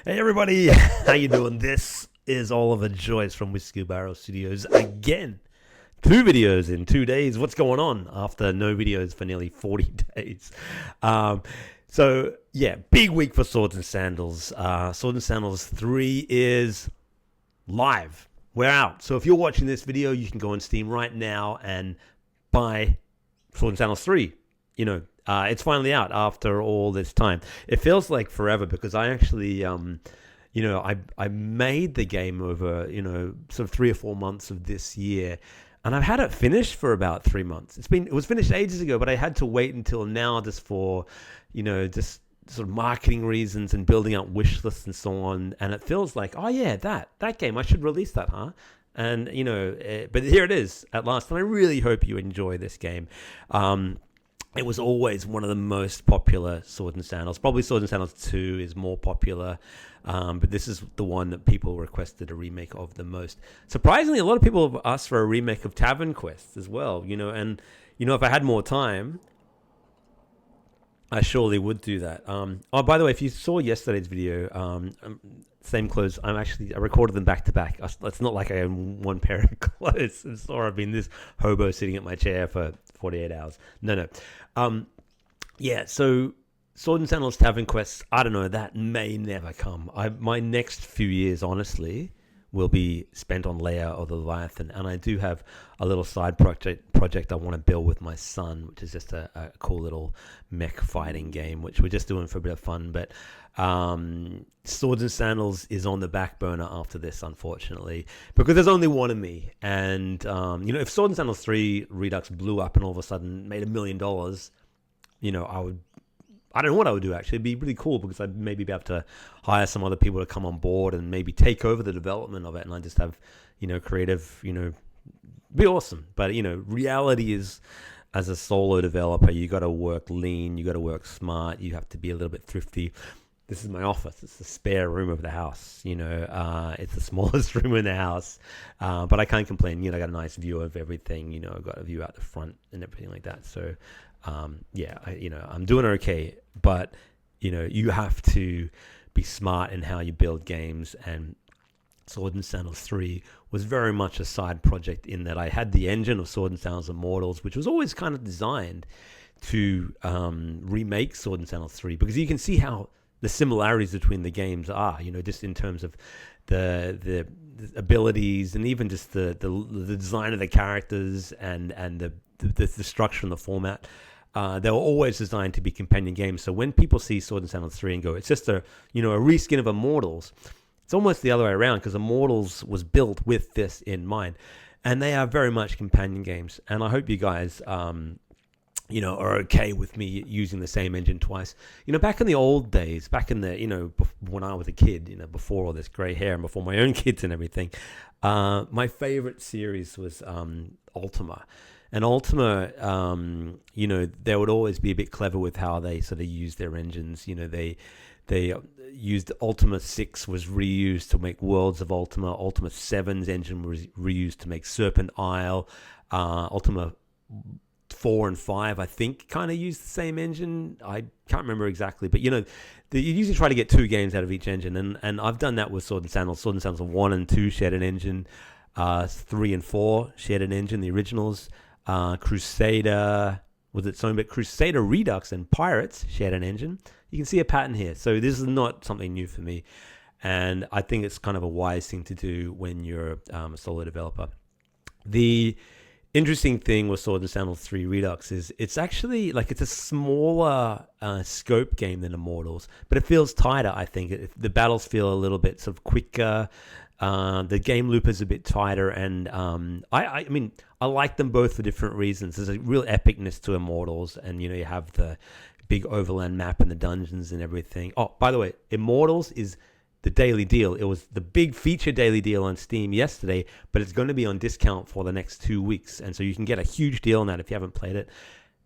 Hey everybody, how you doing? This is Oliver Joyce from Whiskeybarrel Studios again. 2 videos in 2 days. What's going on after no videos for nearly 40 days? Big week for Swords and Sandals. Swords and Sandals 3 is live. We're out. So if you're watching this video, you can go on Steam right now and buy Swords and Sandals 3. It's finally out after all this time. It feels like forever because I actually, I made the game over, sort of 3 or 4 months of this year. And I've had it finished for about 3 months. It was finished ages ago, but I had to wait until now just for, just sort of marketing reasons and building up wish lists and so on. And it feels like, oh yeah, that game, I should release that, huh? And, but here it is at last. And I really hope you enjoy this game. It was always one of the most popular Swords and Sandals. Probably Swords and Sandals 2 is more popular, but this is the one that people requested a remake of the most. Surprisingly, a lot of people have asked for a remake of Tavern Quest as well, and if I had more time, I surely would do that. By the way, if you saw yesterday's video, same clothes. I recorded them back to back. It's not like I own one pair of clothes. I'm sorry, I've been this hobo sitting at my chair for 48 hours. No. So Sword and Sandals Tavern Quests, I don't know, that may never come. My next few years, honestly, will be spent on Leia or the Leviathan, and I do have a little side project I want to build with my son, which is just a cool little mech fighting game, which we're just doing for a bit of fun. But Swords and Sandals is on the back burner after this, unfortunately, because there's only one of me. And if Swords and Sandals 3 Redux blew up and all of a sudden made $1 million, I don't know what I would do, actually. It'd be really cool because I'd maybe be able to hire some other people to come on board and maybe take over the development of it. And I just have, creative, be awesome. But, reality is, as a solo developer, you got to work lean, you got to work smart, you have to be a little bit thrifty. This is my office. It's the spare room of the house. It's the smallest room in the house. But I can't complain. I got a nice view of everything. I've got a view out the front and everything like that. So, I'm doing okay. But, you have to be smart in how you build games. And Sword and Sandals 3 was very much a side project in that I had the engine of Sword and Sandals Immortals, which was always kind of designed to remake Sword and Sandals 3. Because you can see how the similarities between the games are, just in terms of the abilities and even just the design of the characters and the structure and the format. They were always designed to be companion games. So when people see Sword and Sandals 3 and go, it's just a reskin of Immortals, it's almost the other way around because Immortals was built with this in mind. And they are very much companion games. And I hope you guys are okay with me using the same engine twice. Back in the old days, back in the, when I was a kid, before all this gray hair and before my own kids and everything, my favorite series was Ultima. And Ultima, they would always be a bit clever with how they sort of use their engines. They used Ultima 6 was reused to make Worlds of Ultima. Ultima 7's engine was reused to make Serpent Isle. Ultima 4 and 5, I think, kind of use the same engine. I can't remember exactly, but you usually try to get 2 games out of each engine, and I've done that with Sword and Sandals. Sword and Sandals 1 and 2 shared an engine. 3 and 4 shared an engine, the originals. Crusader was its own, but Crusader Redux and Pirates shared an engine. You can see a pattern here. So this is not something new for me, and I think it's kind of a wise thing to do when you're a solo developer. The interesting thing with Sword and Sandals 3 Redux is it's actually it's a smaller scope game than Immortals, but it feels tighter, I think. The battles feel a little bit sort of quicker. The game loop is a bit tighter, and I mean, I like them both for different reasons. There's a real epicness to Immortals, and you have the big overland map and the dungeons and everything. Oh, by the way, Immortals is the daily deal. It was the big feature daily deal on Steam yesterday, but it's going to be on discount for the next 2 weeks, and so you can get a huge deal on that if you haven't played it.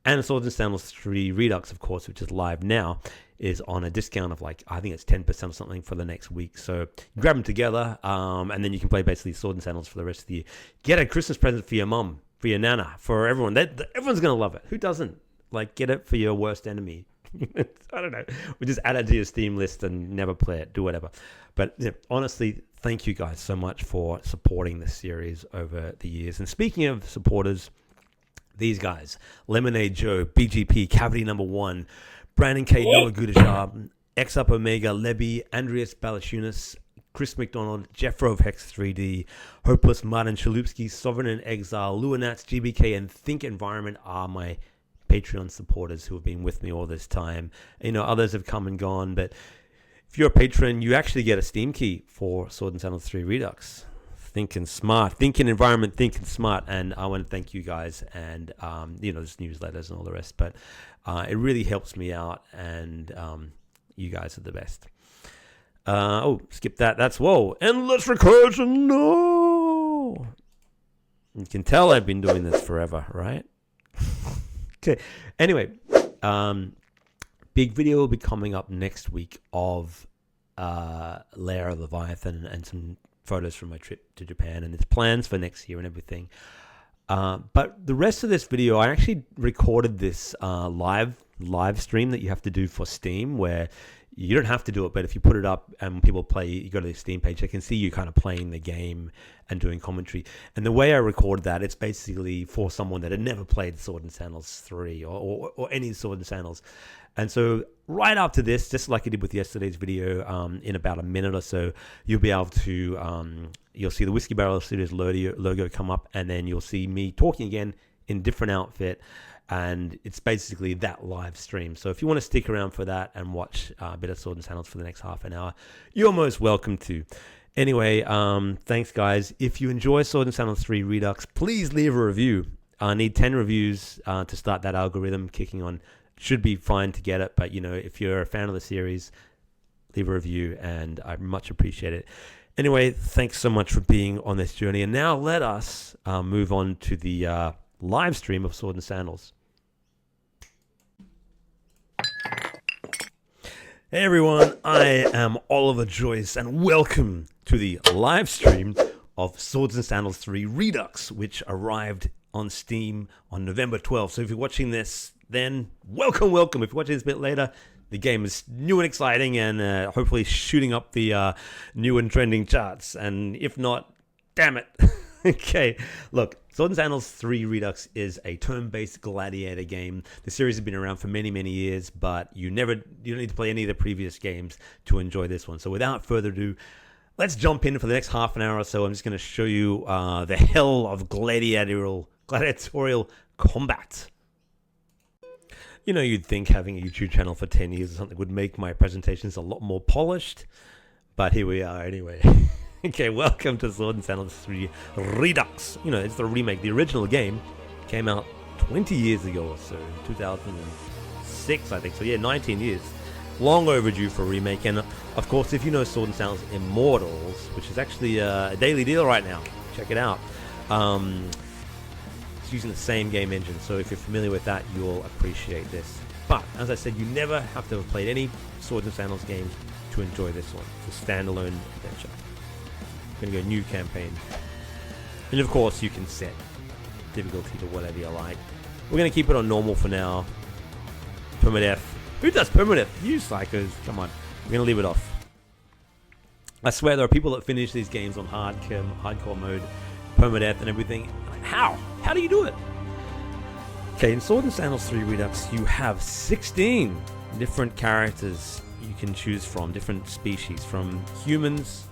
And Swords and Sandals 3 Redux, of course, which is live now, is on a discount of I think it's 10% or something for the next week. So you grab them together, and then you can play basically Swords and Sandals for the rest of the year. Get a Christmas present for your mum, for your nana, for everyone. Everyone's going to love it. Who doesn't? Get it for your worst enemy. I don't know. We just add it to your Steam list and never play it. Do whatever. But honestly, thank you guys so much for supporting this series over the years. And speaking of supporters, these guys: Lemonade Joe, BGP, Cavity Number One, Brandon K, Noah Gudashar, X Up Omega, Lebby, Andreas Balashunas, Chris McDonald, Jeffro of Hex 3D, Hopeless, Martin Chalupsky, Sovereign in Exile, Luanats, GBK, and Think Environment are my Patreon supporters who have been with me all this time. Others have come and gone, but if you're a patron, you actually get a Steam key for Sword and Sandals 3 Redux. Thinking smart, thinking environment, thinking smart, and I want to thank you guys, and there's newsletters and all the rest, but it really helps me out, and you guys are the best. Skip that. That's whoa. Endless recursion. No. You can tell I've been doing this forever, right? Okay. Anyway, big video will be coming up next week of Lair of Leviathan and some photos from my trip to Japan and its plans for next year and everything. But the rest of this video, I actually recorded this live stream that you have to do for Steam, where you don't have to do it, but if you put it up and people play, you go to the Steam page, they can see you kind of playing the game and doing commentary. And the way I recorded that, it's basically for someone that had never played Sword and Sandals 3 or any Sword and Sandals. And so right after this, just like I did with yesterday's video, in about a minute or so, you'll be able to, you'll see the Whiskeybarrel Studios logo come up, and then you'll see me talking again in different outfit. And it's basically that live stream. So if you want to stick around for that and watch a bit of Sword and Sandals for the next half an hour, you're most welcome to. Anyway, thanks, guys. If you enjoy Sword and Sandals 3 Redux, please leave a review. I need 10 reviews to start that algorithm kicking on. Should be fine to get it, but if you're a fan of the series, leave a review, and I much appreciate it. Anyway, thanks so much for being on this journey. And now let us move on to the live stream of Sword and Sandals. Hey everyone, I am Oliver Joyce, and welcome to the live stream of Swords and Sandals 3 Redux, which arrived on Steam on November 12th. So if you're watching this, then welcome. If you're watching this a bit later, the game is new and exciting, and hopefully shooting up the new and trending charts. And if not, damn it. Okay, look, Sword and Sandals 3 Redux is a turn-based Gladiator game. The series has been around for many, many years, but you don't need to play any of the previous games to enjoy this one. So without further ado, let's jump in for the next half an hour or so. I'm just going to show you the hell of gladiatorial combat. You'd think having a YouTube channel for 10 years or something would make my presentations a lot more polished, but here we are anyway. Okay, welcome to Sword and Sandals 3 Redux. It's the remake. The original game came out 20 years ago or so, 2006, I think. So yeah, 19 years. Long overdue for a remake. And of course, if you know Sword and Sandals Immortals, which is actually a daily deal right now, check it out. It's using the same game engine, so if you're familiar with that, you'll appreciate this. But as I said, you never have to have played any Sword and Sandals games to enjoy this one. It's a standalone adventure. Going to go new campaign, and of course you can set difficulty to whatever you like. We're going to keep it on normal for now. Permadeath. Who does permadeath? You psychos. Come on. We're going to leave it off. I swear there are people that finish these games on hardcore mode, permadeath and everything. How do you do it? Okay, in Sword and Sandals 3 Redux, you have 16 different characters you can choose from, different species, from humans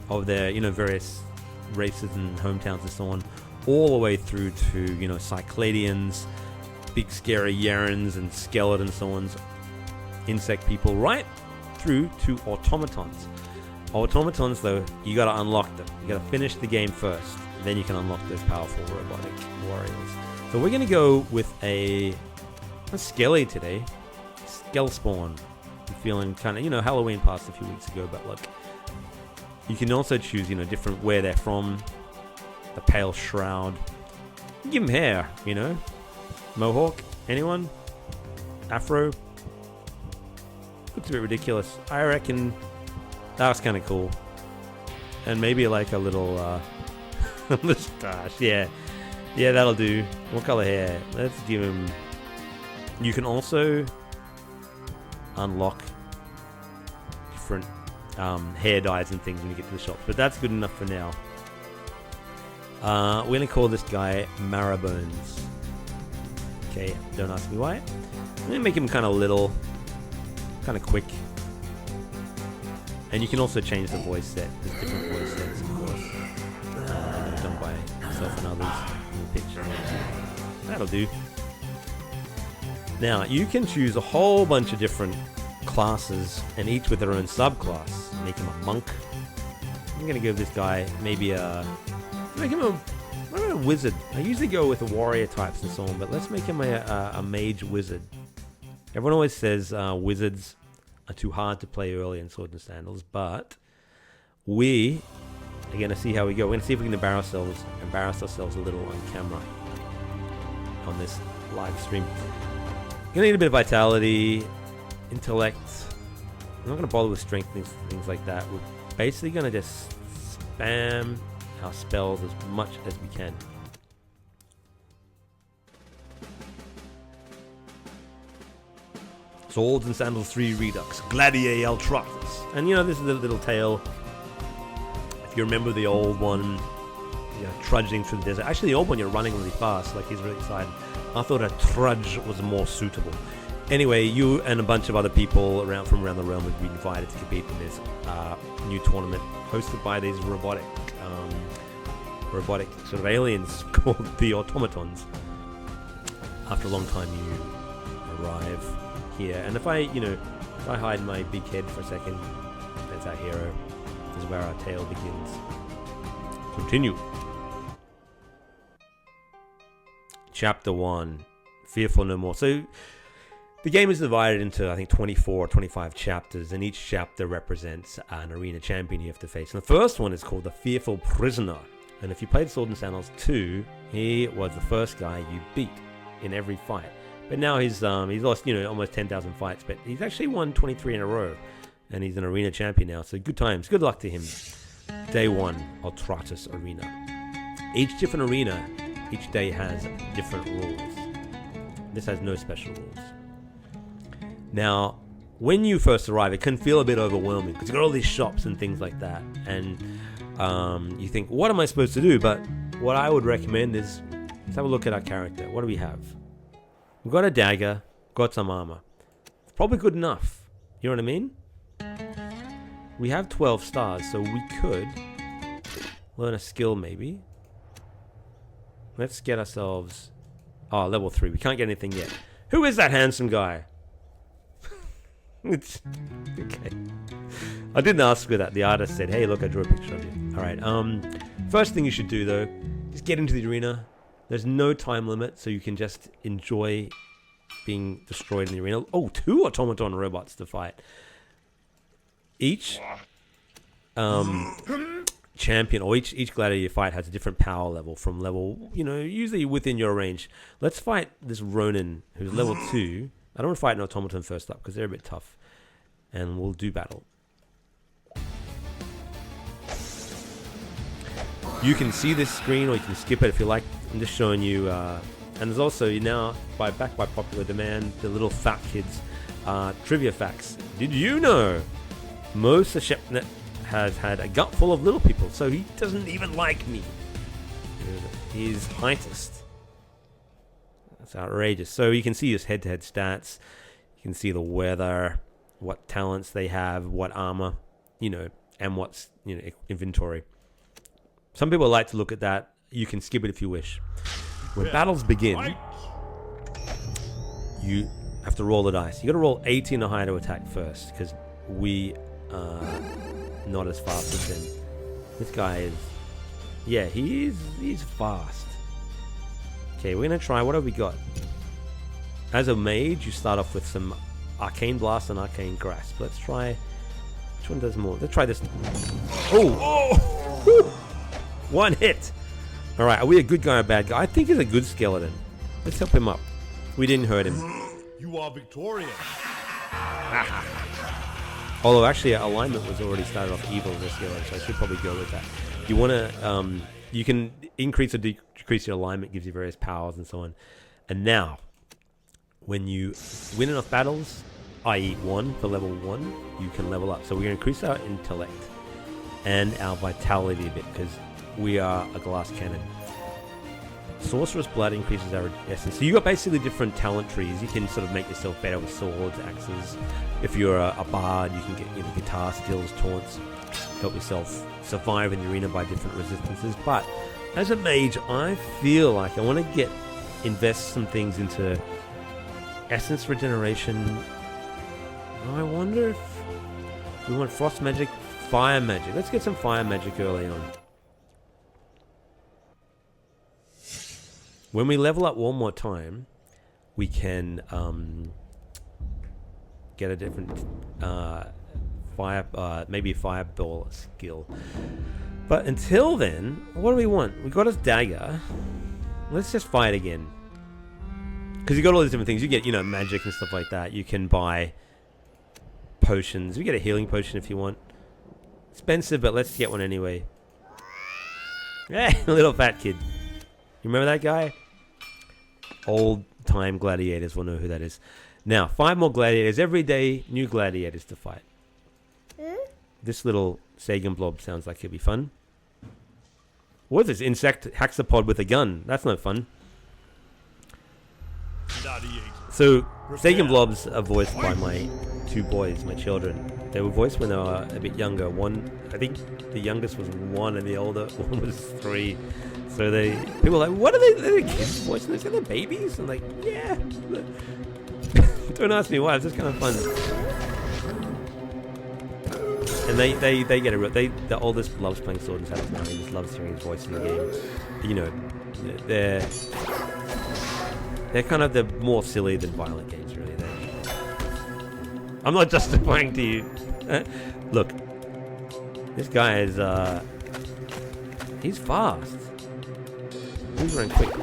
of their, various races and hometowns and so on, all the way through to, Cycladians, big scary Yarans and skeletons, so on, insect people, right through to automatons. Automatons, though, you gotta unlock them. You gotta finish the game first, then you can unlock those powerful robotic warriors. So we're gonna go with a skelly today. Skellspawn. I'm feeling kind of, Halloween passed a few weeks ago, but look. You can also choose, different where they're from. The pale shroud. Give them hair, Mohawk. Anyone? Afro. Looks a bit ridiculous. I reckon that was kind of cool. And maybe like a little moustache. Yeah, that'll do. What color hair? Let's give him. You can also unlock different hair dyes and things when you get to the shops. But that's good enough for now. We're going to call this guy Marrowbones. Okay, don't ask me why. I'm going to make him kind of little, kind of quick. And you can also change the voice set. There's different voice sets, of course. Done by myself and others in the pitch. That'll do. Now, you can choose a whole bunch of different classes, and each with their own subclass. Make him a monk. I'm going to give this guy maybe make him a wizard. I usually go with the warrior types and so on, but let's make him a mage wizard. Everyone always says wizards are too hard to play early in Swords and Sandals, but we are going to see how we go. We're going to see if we can embarrass ourselves a little on camera on this live stream. Going to need a bit of vitality, intellect. I'm not going to bother with strength, things like that. We're basically going to just spam our spells as much as we can. Swords and Sandals 3 Redux, Gladiator Trotters. And you know, this is a little tale. If you remember the old one, trudging through the desert. Actually, the old one, you're running really fast, like he's really excited. I thought a trudge was more suitable. Anyway, you and a bunch of other people from around the realm would be invited to compete in this new tournament hosted by these robotic sort of aliens called the automatons. After a long time, you arrive here, and if I hide my big head for a second, that's our hero. This is where our tale begins. Continue. Chapter 1, Fearful No More. So the game is divided into, I think, 24 or 25 chapters, and each chapter represents an arena champion you have to face. And the first one is called the Fearful Prisoner. And if you played Swords and Sandals 2, he was the first guy you beat in every fight. But now he's lost, almost 10,000 fights, but he's actually won 23 in a row. And he's an arena champion now, so good times. Good luck to him. Day 1, Ultratus Arena. Each different arena, each day has different rules. This has no special rules. Now, when you first arrive, it can feel a bit overwhelming because you've got all these shops and things like that. And you think, what am I supposed to do? But what I would recommend is, let's have a look at our character. What do we have? We've got a dagger, got some armor. It's probably good enough. You know what I mean? We have 12 stars, so we could learn a skill maybe. Let's get ourselves... level 3. We can't get anything yet. Who is that handsome guy? It's... Okay. I didn't ask for that. The artist said, hey, look, I drew a picture of you. Alright, first thing you should do, though, is get into the arena. There's no time limit, so you can just enjoy being destroyed in the arena. Oh, 2 automaton robots to fight. Each champion, or each gladiator you fight has a different power level from level, usually within your range. Let's fight this Ronin, who's level 2. I don't want to fight an automaton first up, because they're a bit tough. And we'll do battle. You can see this screen, or you can skip it if you like. I'm just showing you, and there's also now, by popular demand, the little fat kids trivia facts. Did you know most of Shepnet has had a gut full of little people, so he doesn't even like me? He's heightest. That's outrageous. So you can see his head-to-head stats. You can see the weather, what talents they have, what armor, and what's inventory. Some people like to look at that. You can skip it if you wish. When battles begin, you have to roll the dice. You got to roll 18 or higher to attack first, because we are not as fast as him. This guy is, he's fast. Okay, we're gonna try. What have we got? As a mage, you start off with some Arcane Blast and Arcane Grasp. Let's try. Which one does more? Let's try this. Oh! One hit. All right, are we a good guy or a bad guy? I think he's a good skeleton. Let's help him up. We didn't hurt him. You are victorious. Although actually, our alignment was already started off evil as a skeleton, so I should probably go with that. You want to, you can increase or decrease your alignment, gives you various powers and so on. And now, when you win enough battles, i.e. 1 for level 1, you can level up. So we're going to increase our intellect and our vitality a bit because we are a glass cannon. Sorcerer's Blood increases our essence. So you got basically different talent trees. You can sort of make yourself better with swords, axes. If you're a bard, you can get guitar skills, taunts, help yourself survive in the arena by different resistances. But as a mage, I feel like I want to invest some things into essence regeneration. I wonder if we want frost magic, fire magic. Let's get some fire magic early on. When we level up one more time, we can get a different maybe fireball skill. But until then, what do we want? We got his dagger. Let's just fight again. Because you got all these different things. You get, magic and stuff like that. You can buy potions. You get a healing potion if you want. Expensive, but let's get one anyway. Yeah, little fat kid. You remember that guy? Old time gladiators will know who that is. Now, 5 more gladiators. Every day, new gladiators to fight. This little Sagan blob sounds like it'll be fun. What is this? Insect hexapod with a gun. That's no fun. So, Sagan blobs are voiced by my 2 boys, my children. They were voiced when they were a bit younger. I think the youngest was 1 and the older one was 3. So people are like, what are they? They're kids voicing this? Are they babies? I'm like, yeah. Don't ask me why. It's just kind of fun. And they get it. The oldest loves playing Sword and Sandals now. He just loves hearing his voice in the game. They're kind of the more silly than violent games, really. I'm not justifying to you. Look, this guy is he's fast. He's running quick.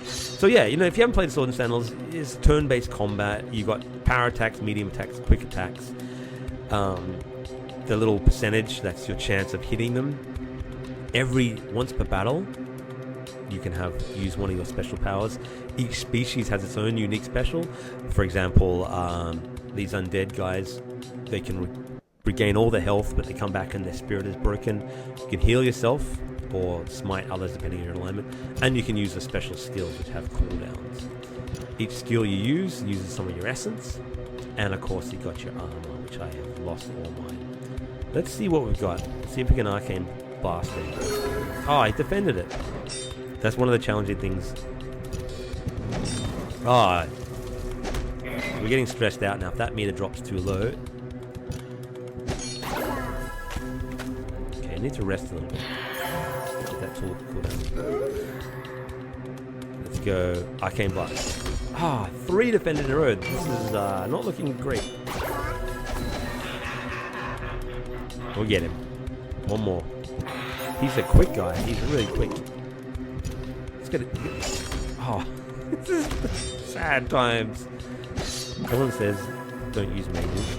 So yeah, if you haven't played Sword and Sandals, it's turn-based combat. You got power attacks, medium attacks, quick attacks. The little percentage, that's your chance of hitting them. Once per battle, you can use one of your special powers. Each species has its own unique special. For example, these undead guys, they can regain all their health, but they come back and their spirit is broken. You can heal yourself or smite others depending on your alignment, and you can use the special skills which have cooldowns. Each skill you use uses some of your essence, and of course you got your armor, which I have lost all mine. Let's see what we've got. Let's see if we can arcane blast it. Oh, I defended it. That's one of the challenging things. We're getting stressed out now. If that meter drops too low. Okay, I need to rest a little bit. Get that tool cooldown. Let's go. Arcane blast. 3 defended in a row. This is not looking great. We'll get him. One more. He's a quick guy. He's really quick. Let's get it. This is sad times. Everyone says don't use mages,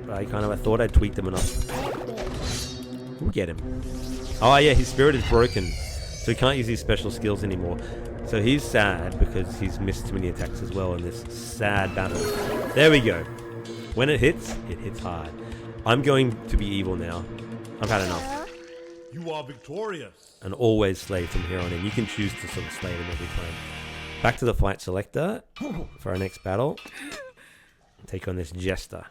but I thought I'd tweak them enough. We'll get him. Oh yeah, his spirit is broken, so he can't use his special skills anymore. So he's sad because he's missed too many attacks as well in this sad battle. There we go. When it hits hard. I'm going to be evil now. I've had enough. You are victorious. And always slay from here on in. You can choose to sort of slay them every time. Back to the fight selector for our next battle. Take on this Jester.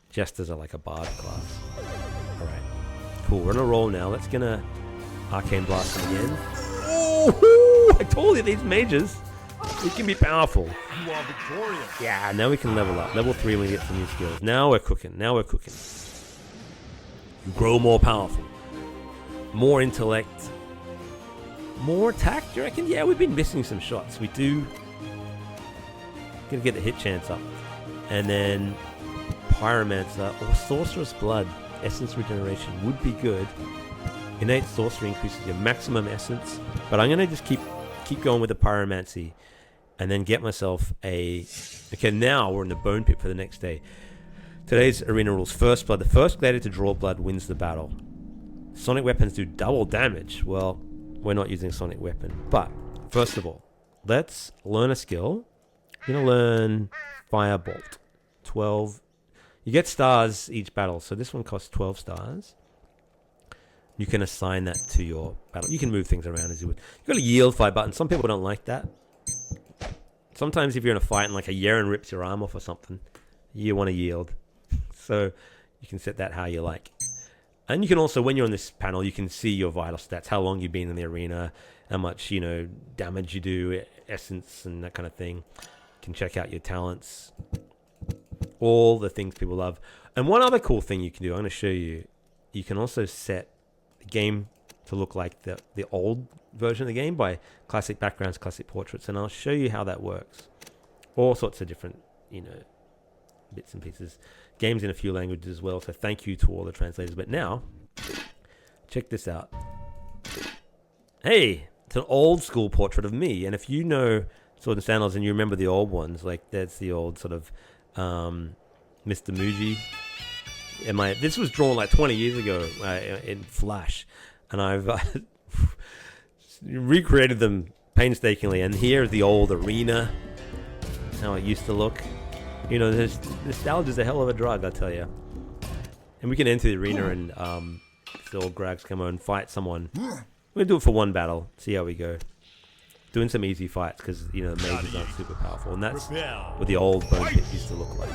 Jesters are like a bard class. Alright. Cool, we're on a roll now. Let's get a Arcane Blast again. Oh, I told you these mages, they can be powerful. You are victorious. Yeah, now we can level up. Level 3 when we get some new skills. Now we're cooking. You grow more powerful. More intellect. More attack, do you reckon? Yeah, we've been missing some shots. We do. Gonna get the hit chance up. And then Pyromancer or Sorcerer's Blood. Essence regeneration would be good. Innate sorcery increases your maximum essence. But I'm gonna just keep going with the Pyromancy. And then get myself a... Okay, now we're in the bone pit for the next day. Today's arena rules. First blood. The first gladiator to draw blood wins the battle. Sonic weapons do double damage. Well, we're not using a sonic weapon. But, first of all, let's learn a skill. I'm going to learn Firebolt. 12 You get stars each battle. So this one costs 12 stars. You can assign that to your battle. You can move things around as you would. You've got a yield fight button. Some people don't like that. Sometimes if you're in a fight and like a Yeren rips your arm off or something, you want to yield. So you can set that how you like. And you can also, when you're on this panel, you can see your vital stats, how long you've been in the arena, how much, you know, damage you do, essence and that kind of thing. You can check out your talents, all the things people love. And one other cool thing you can do, I'm going to show you, you can also set the game to look like the old version of the game by classic backgrounds, classic portraits, and I'll show you how that works. All sorts of different, you know, bits and pieces. Games in a few languages as well, so thank you to all the translators. But now, check this out. Hey, it's an old school portrait of me, and if you know Sword and Sandals and you remember the old ones, like that's the old sort of Mr. Muji. This was drawn like 20 years ago in Flash, and I've recreated them painstakingly. And here is the old arena, how it used to look. You know, nostalgia is a hell of a drug, I tell you. And we can enter the arena and the old Grags come on and fight someone. We're gonna do it for one battle, see how we go. Doing some easy fights because, you know, the mages aren't super powerful, and that's what the old bone pit used to look like.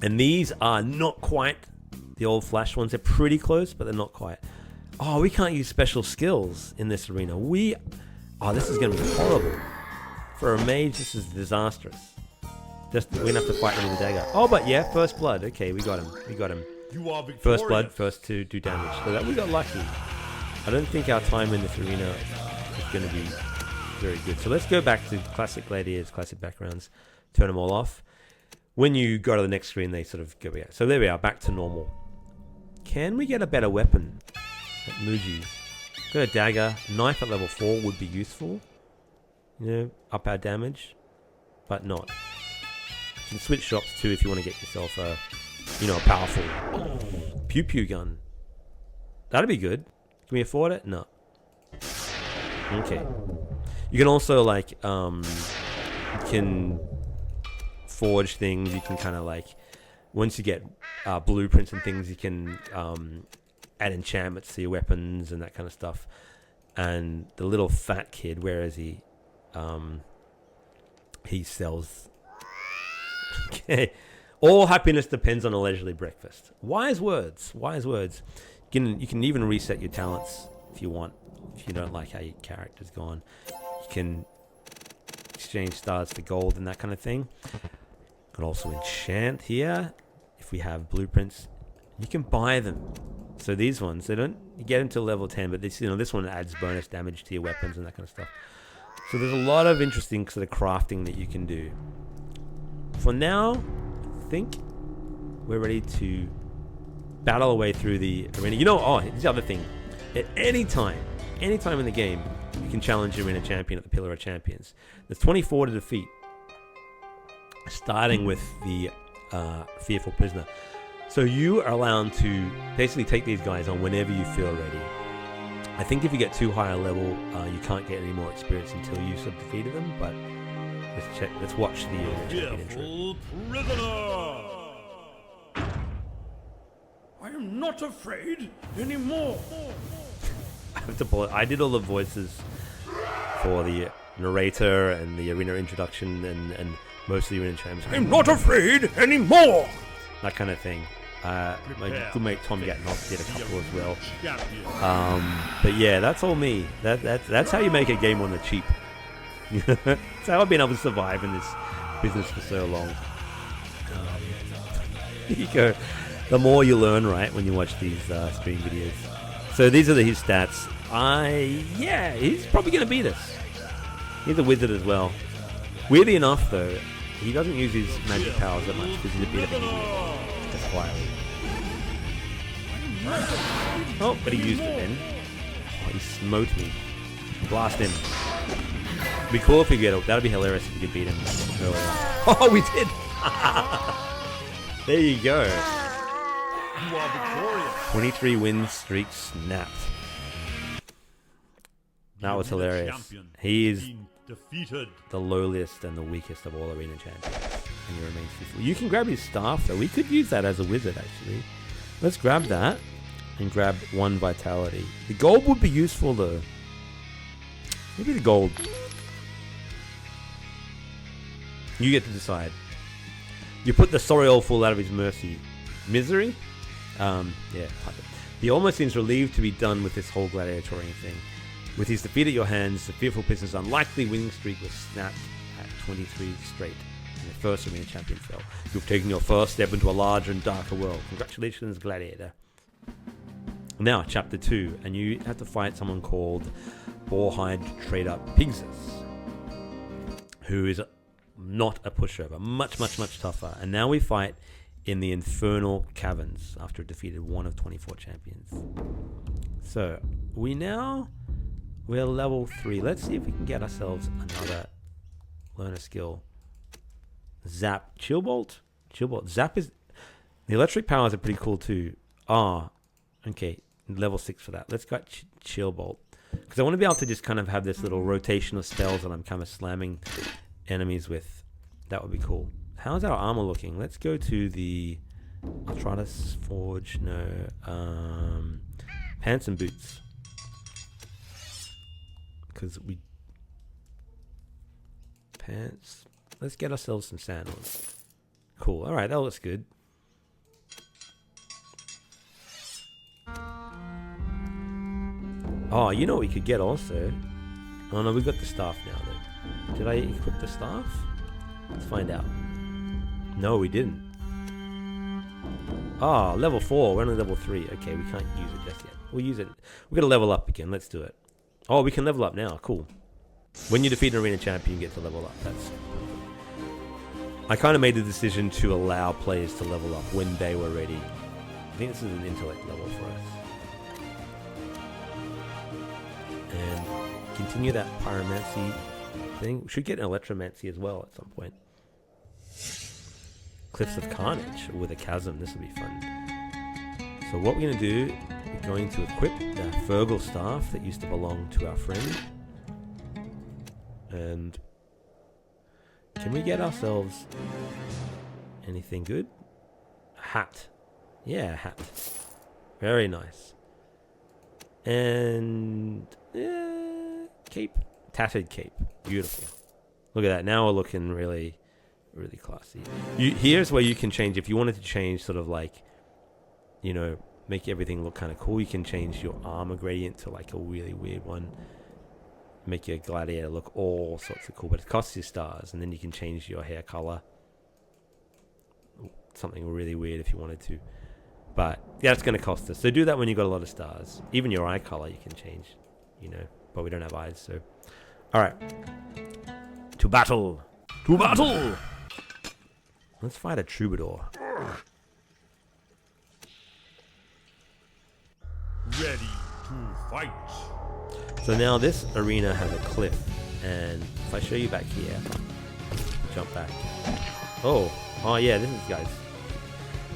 And these are not quite the old Flash ones. They're pretty close, but they're not quite. Oh, we can't use special skills in this arena. This is going to be horrible. For a mage, this is disastrous. We're going to have to fight him with a dagger. Oh, but yeah, first blood. Okay, we got him. You are victorious. First blood, first to do damage. So that we got lucky. I don't think our time in this arena is going to be very good. So let's go back to classic gladiators, classic backgrounds, turn them all off. When you go to the next screen, they sort of go out. So there we are, back to normal. Can we get a better weapon at Muji's? Got a dagger. Knife at level 4 would be useful. You know, up our damage, but not. You can switch shops too if you want to get yourself a, you know, a powerful pew pew gun. That'd be good. Can we afford it? No. Okay. You can also like, you can forge things. You can kind of like, once you get blueprints and things, you can add enchantments to your weapons and that kind of stuff. And the little fat kid, where is he? He sells. Okay. All happiness depends on a leisurely breakfast. Wise words. Wise words. You can even reset your talents if you want. If you don't like how your character's gone, you can exchange stars for gold and that kind of thing. You can also enchant here. If we have blueprints, you can buy them. So these ones, they don't get until level 10, but this, you know, this one adds bonus damage to your weapons and that kind of stuff. So there's a lot of interesting sort of crafting that you can do. For now, I think we're ready to battle our way through the arena. You know, here's the other thing. At any time in the game, you can challenge your arena champion at the Pillar of Champions. There's 24 to defeat, starting with the Fearful Prisoner. So you are allowed to basically take these guys on whenever you feel ready. I think if you get too high a level, you can't get any more experience until you sort of defeated them. But let's watch the champion intro. Prisoner! I am not afraid anymore. I have to pull it. I did all the voices for the narrator and the arena introduction and most of the arena champions. I'm not afraid anymore. That kind of thing. My good mate Tom Gatnoff did a couple as well. But yeah, that's all me. That's how you make a game on the cheap. That's how I've been able to survive in this business for so long. You go. The more you learn, right, when you watch these stream videos. So these are his stats. He's probably going to beat us. He's a wizard as well. Weirdly enough, though, he doesn't use his magic powers that much because he's a bit of an idiot. Just quietly. Oh, but he used it then. Oh, he smote me. Blast him. It'd be cool if we get it. That'd be hilarious if we could beat him earlier. Oh, we did! There you go. You are victorious. 23 win streak snapped. That was hilarious. He is defeated. the lowliest and the weakest of all arena champions. and you remain fearful. You can grab his staff though. We could use that as a wizard actually. Let's grab that and grab 1 vitality. The gold would be useful though. Maybe the gold. You get to decide. You put the Soriol full out of his misery. Yeah, fuck it. He almost seems relieved to be done with this whole gladiatoring thing. With his defeat at your hands, the fearful prisoner's unlikely winning streak was snapped at 23 straight. And the first arena champion fell. You've taken your first step into a larger and darker world. Congratulations, Gladiator. Now, chapter 2, and you have to fight someone called Boarhide Trader Pigsus, who is not a pushover, much tougher. And now we fight in the Infernal Caverns after defeated 1 of 24 champions. So we're level 3. Let's see if we can get ourselves another learner skill. Zap, Chill Bolt. Zap is the electric powers are pretty cool too. Okay, level 6 for that. Let's go Chill Bolt because I want to be able to just kind of have this little rotation of spells that I'm kind of slamming enemies with. That would be cool. How's our armor looking? Let's go to the Arthritis Forge. No, pants and boots. Because pants. Let's get ourselves some sandals. Cool. All right, that looks good. Oh, you know what we could get also? Oh no, we got the staff now though. Did I equip the staff? Let's find out. No, we didn't. Ah, level 4. We're only level 3. Okay, we can't use it just yet. We'll use it. We're going to level up again. Let's do it. Oh, we can level up now. Cool. When you defeat an arena champion, you get to level up. That's. I kind of made the decision to allow players to level up when they were ready. I think this is an intellect level for us. And continue that pyromancy thing. We should get an electromancy as well at some point. Cliffs of Carnage with a chasm. This will be fun. So what we're going to do, we're going to equip the Fergal staff that used to belong to our friend. And can we get ourselves anything good? A hat. Yeah, a hat. Very nice. And cape. Tattered cape. Beautiful. Look at that. Now we're looking really classy. Here's where you can change. If you wanted to change sort of like, you know, make everything look kind of cool, you can change your armor gradient to like a really weird one. Make your gladiator look all sorts of cool, but it costs you stars. And then you can change your hair color. Something really weird if you wanted to. But yeah, it's going to cost us. So do that when you got a lot of stars. Even your eye color you can change, you know, but we don't have eyes. So, all right. To battle. To battle. Let's fight a troubadour. Ready to fight. So now this arena has a cliff, and if I show you back here, jump back. Oh yeah, this is guys.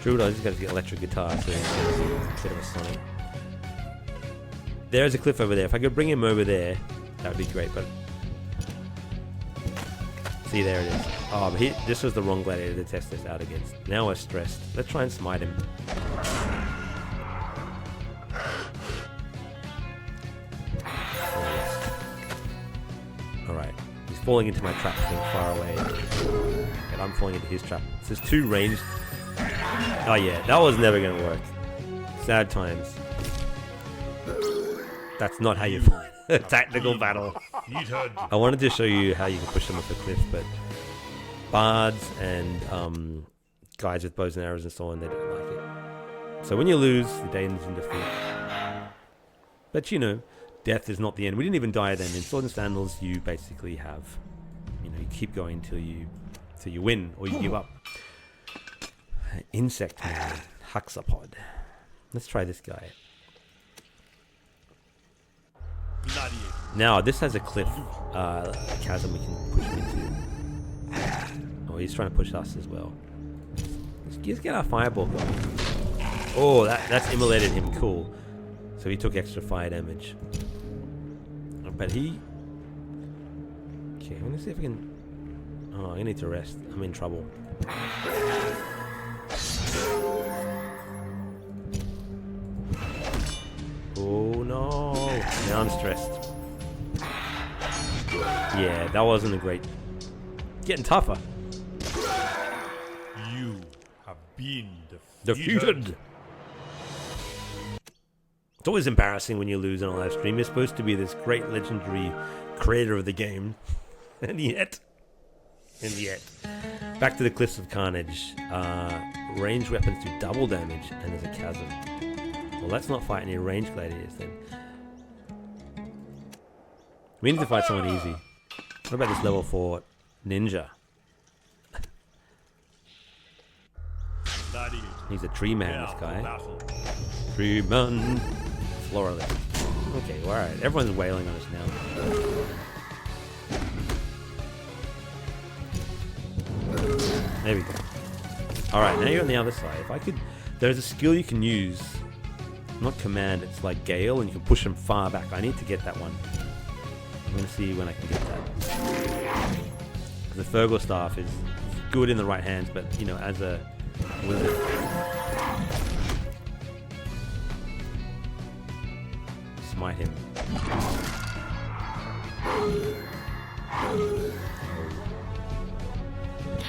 Troubadour, this guy's got electric guitar, so it's a bit of a Sonic. There's a cliff over there. If I could bring him over there, that would be great. But see, there it is. Oh, but this was the wrong gladiator to test this out against. Now we're stressed. Let's try and smite him. Alright. He's falling into my trap, being far away. And I'm falling into his trap. So there's 2 ranged. Oh yeah, that was never going to work. Sad times. That's not how you fight a tactical battle. I wanted to show you how you can push them off the cliff, but bards and guys with bows and arrows and so on, they don't like it. So when you lose, the Dane's in defeat. But you know, death is not the end. We didn't even die then. In Sword and Sandals, you basically have, you know, you keep going till you win or you give up. Insect man, Huxapod. Let's try this guy. Gladiator. Now this has a cliff, a chasm we can push him into. Oh, he's trying to push us as well. Let's get our fireball going. Oh, that's immolated him. Cool. So he took extra fire damage. But he... Okay, I'm going to see if I can... Oh, I need to rest. I'm in trouble. Oh no! Now I'm stressed. Yeah, that wasn't a great. Getting tougher. You have been Defeated. It's always embarrassing when you lose on a live stream. You're supposed to be this great legendary creator of the game, and yet, back to the Cliffs of Carnage. Ranged weapons do double damage, and there's a chasm. Well, let's not fight any ranged gladiators then. We need to fight someone easy. What about this level 4 ninja? Gladiator. He's a tree man, this Prepare guy. for battle. Tree man. Floralist. Okay, well, alright. Everyone's wailing on us now. There we go. Alright, now you're on the other side. If I could... There's a skill you can use. Not command, it's like Gale, and you can push them far back. I need to get that one. I'm going to see when I can get that. The Fergal Staff is good in the right hands, but, you know, as a wizard... Smite him.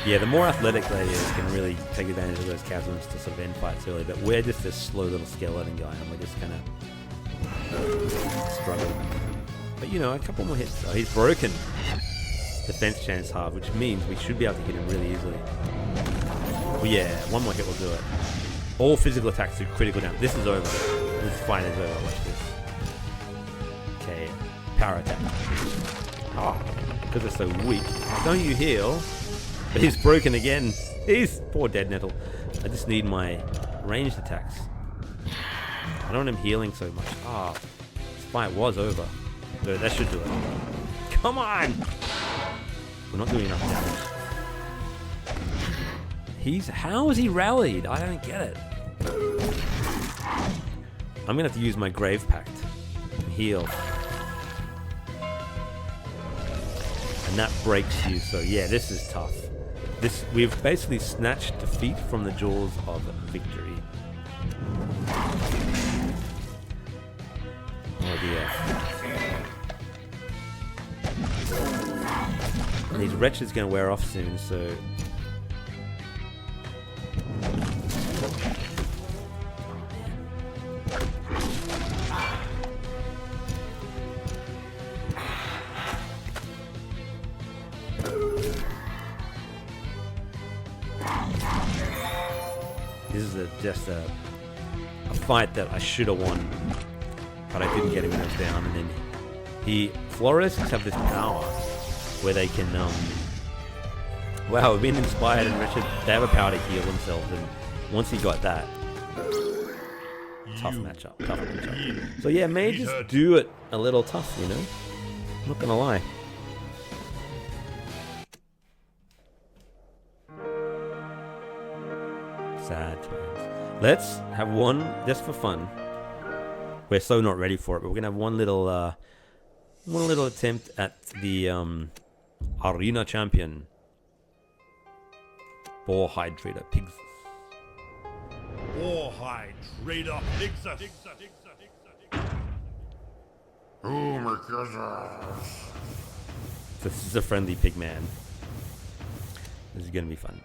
Yeah, the more athletic gladiators can really take advantage of those chasms to sort of end fights early, but we're just this slow little skeleton guy, and we're just kind of struggling. But you know, a couple more hits. Oh, he's broken. Defense chance half, which means we should be able to hit him really easily. Well, yeah, one more hit will do it. All physical attacks do critical damage. This is over. This fight is over. Watch this. Okay, power attack. Oh, because they're so weak. Don't you heal? But he's broken again. He's poor dead nettle. I just need my ranged attacks. I don't want him healing so much. Ah, this fight was over. So that should do it. Come on! We're not doing enough damage. How is he rallied? I don't get it. I'm gonna have to use my Grave Pact and heal. And that breaks you, so yeah, this is tough. We've basically snatched defeat from the jaws of victory. Oh dear. And these wretches are going to wear off soon, so... This is just a fight that I should have won, but I didn't get him when I was down. And then Florists have this power where they can, wow, we've been inspired and Richard, they have a power to heal themselves, and once he got that, tough matchup. So yeah, mages do it a little tough, you know? I'm not gonna lie. Sad times. Let's have one, just for fun. We're so not ready for it, but we're gonna have one little attempt at the arena champion. Boar hide trader pigs. Warhide Trader Pixus. Oh my goodness. This is a friendly pig man. This is gonna be fun.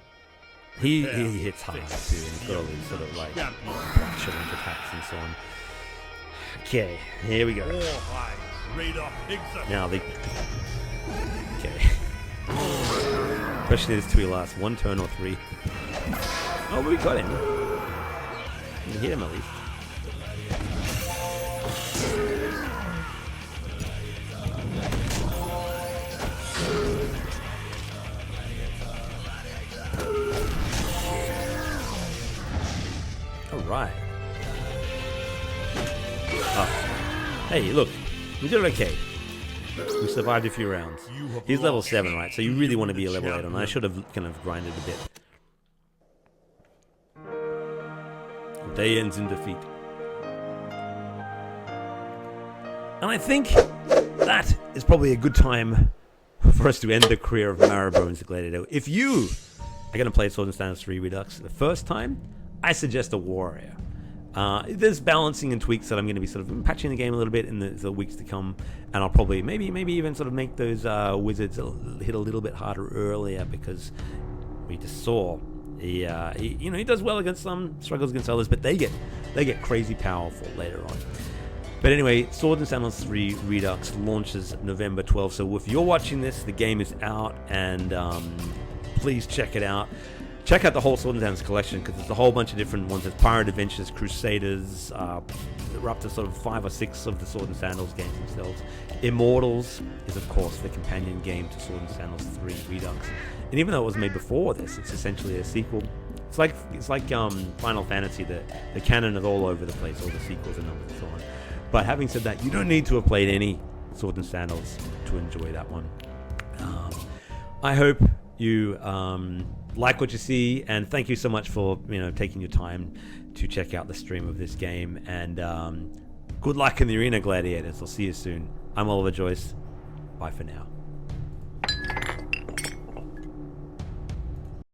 He hits hard too, and he's got all these sort of like black attacks and so on. Okay, here we go. Warhide Trader Pixus. Now the okay. Especially this two last one turn or three. Oh, but we got him. We hit him at least. Alright. Oh. Hey, look. We did okay. We survived a few rounds. He's level 7, right? So you really want to be a level 8 on. I should have kind of grinded a bit. The day ends in defeat. And I think that is probably a good time for us to end the career of Marrowbones the Gladiator. If you are going to play Sword and Sandals 3 Redux the first time, I suggest a warrior. There's balancing and tweaks that I'm going to be sort of patching the game a little bit in the weeks to come, and I'll probably maybe even sort of make those wizards hit a little bit harder earlier, because we just saw he does well against some, struggles against others, but they get crazy powerful later on. But anyway, Sword and Sandals 3 Redux launches November 12th. So if you're watching this, the game is out, and please check it out. Check out the whole Sword and Sandals collection, because there's a whole bunch of different ones. There's Pirate Adventures, Crusaders, we're up to sort of 5 or 6 of the Sword and Sandals games themselves. Immortals is, of course, the companion game to Sword and Sandals 3 Redux. And even though it was made before this, it's essentially a sequel. It's like Final Fantasy, the canon is all over the place, all the sequels and numbers and so on. But having said that, you don't need to have played any Sword and Sandals to enjoy that one. I hope you like what you see, and thank you so much for taking your time to check out the stream of this game. And good luck in the arena, Gladiators. I'll see you soon. I'm Oliver Joyce. Bye for now.